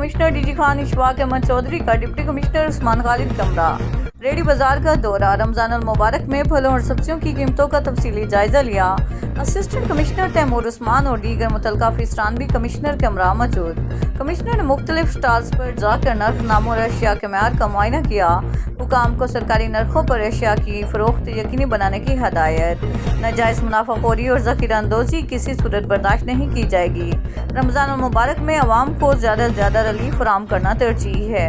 Commissioner DG Khan Ishfaq Ahmad Chaudhary का deputy commissioner Usman Khalid कमरा। Ready बाजार का दौरा। रमजान अल मुबारक में फलों और सब्जियों की कीमतों का तफसीली जायजा लिया। असिस्टेंट कमिश्नर तैमूर उस्मान और दीगर मुतल्लिका अफसरान भी कमिश्नर कमरा मौजूद। कमिश्नर ने मुख्तलिफ स्टॉल्स पर जाकर नर्ख और अशिया के मैयार का मुआयना किया। हुकाम को सरकारी नरखों पर अशिया की फरोख्त यकीनी बनाने की हदायत। नाजायज़ मुनाफाखोरी और ज़ख़ीरा अंदोज़ी किसी सूरत बर्दाश्त नहीं की जाएगी। रमजान अल मुबारक में अवाम को ज़्यादा से ज़्यादा रिलीफ फराहम करना तरजीह है।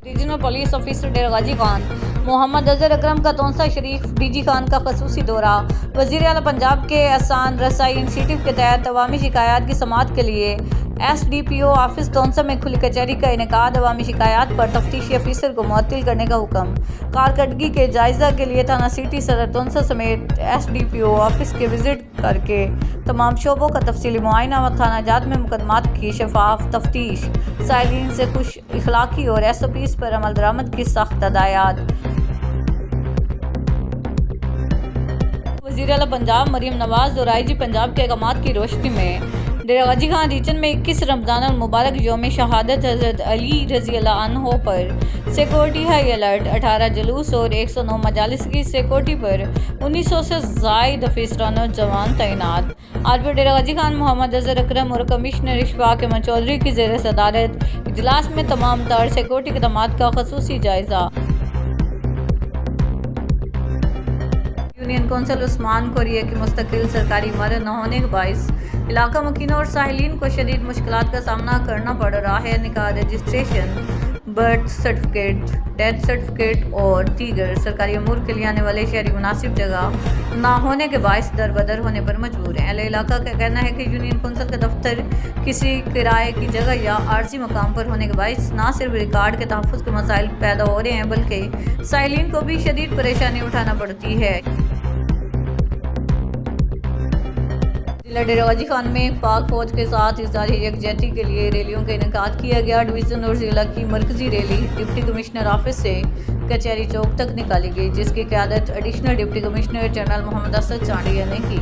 रीजनल पुलिस ऑफिसर डेरा गाजी खान मोहम्मद अजहर अकरम का तौंसा शरीफ डीजी खान का खसूसी दौरा। वज़ीर आला पंजाब के आसान रसाई इनिशिएटिव के तहत अवामी शिकायत की समाअत के लिए SDPO ऑफिस तौंसा में खुली कचहरी का इनेकाद। अवामी शिकायत पर तफ्तीशी अफसर को मुअत्तिल करने का हुक्म। कारकर्दगी के जायजा के लिए थाना सिटी सदर तौंसा समेत SDPO ऑफिस के विजिट करके तमाम शोबों का तफसीली मुआयना व थाना जात में मुकदमात की शफाफ तफ्तीश। साइलिन से खुश इखलाकी और SOPs पर अमल दरामद की सख्त हदायत। वज़ीर आला पंजाब मरियम नवाज और IG पंजाब के अहकामात की रोशनी में डेरा गाजी खान रीजन में 21 रमजान अल मुबारक यौम शहादत हज़रत अली रज़ी अल्लाह अन्हो पर सिक्योरिटी हाई अलर्ट। 18 जुलूस और 109 मजालिस की सिक्योरिटी पर 1900 से ज़ायद अफसरान और जवान तैनात। RPO डेरा गाजी खान मोहम्मद अजहर अकरम और कमिश्नर इशफाक अहमद चौधरी की ज़ेर सदारत इजलास में तमाम तर सिक्योरिटी इक़दामात का खसूसी जायजा। यूनियन कौंसिल उस्मान कोरिया की मुस्तकिल सरकारी इमारत न होने के बाइस इलाका मकीनों और साहिलीन को शदीद मुश्किलात का सामना करना पड़ रहा है। निकाह registration, birth certificate, death certificate और दीगर सरकारी अमूर के लिए आने वाले शहरी मुनासिब जगह ना होने के बायस दर बदर होने पर मजबूर हैं। अहले इलाका का कहना है कि यूनियन कौंसिल का दफ्तर किसी किराए की जगह या आर्जी मकाम पर होने के बायस ना सिर्फ रिकॉर्ड के तहफ़्फ़ुज़ के मसाइल पैदा हो रहे हैं बल्कि साहिलीन को भी शदीद परेशानी उठाना पड़ती है। जिला डेरा गाजी खान में पाक फौज के साथ इज़हार यकजहती के लिए रैलियों का इनेकाद किया गया। डिवीज़न और ज़िला की मरकजी रैली डिप्टी कमिश्नर ऑफिस से कचहरी चौक तक निकाली गई, जिसकी क़यादत additional deputy commissioner general Mohammad Asad Chandia ने की।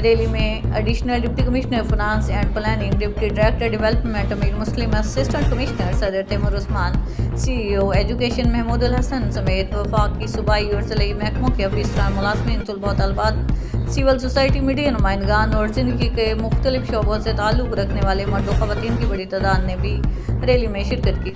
रैली में additional deputy commissioner finance and planning, deputy director development Amir Muslim, assistant commissioner Sadar Taimur Usman, CEO education Mahmood ul Hassan समेत वफाकी सूबाई और ज़िले महकमों के अफसरान, मुलाज़मीन, तलबा तलबात, सिविल सोसाइटी, मीडिया नुमाइंदगान और ज़िंदगी के मुख्तलिफ शोबों से ताल्लुक़ रखने वाले मर्द व ख़वातीन की बड़ी तादाद ने भी रैली में शिरकत की।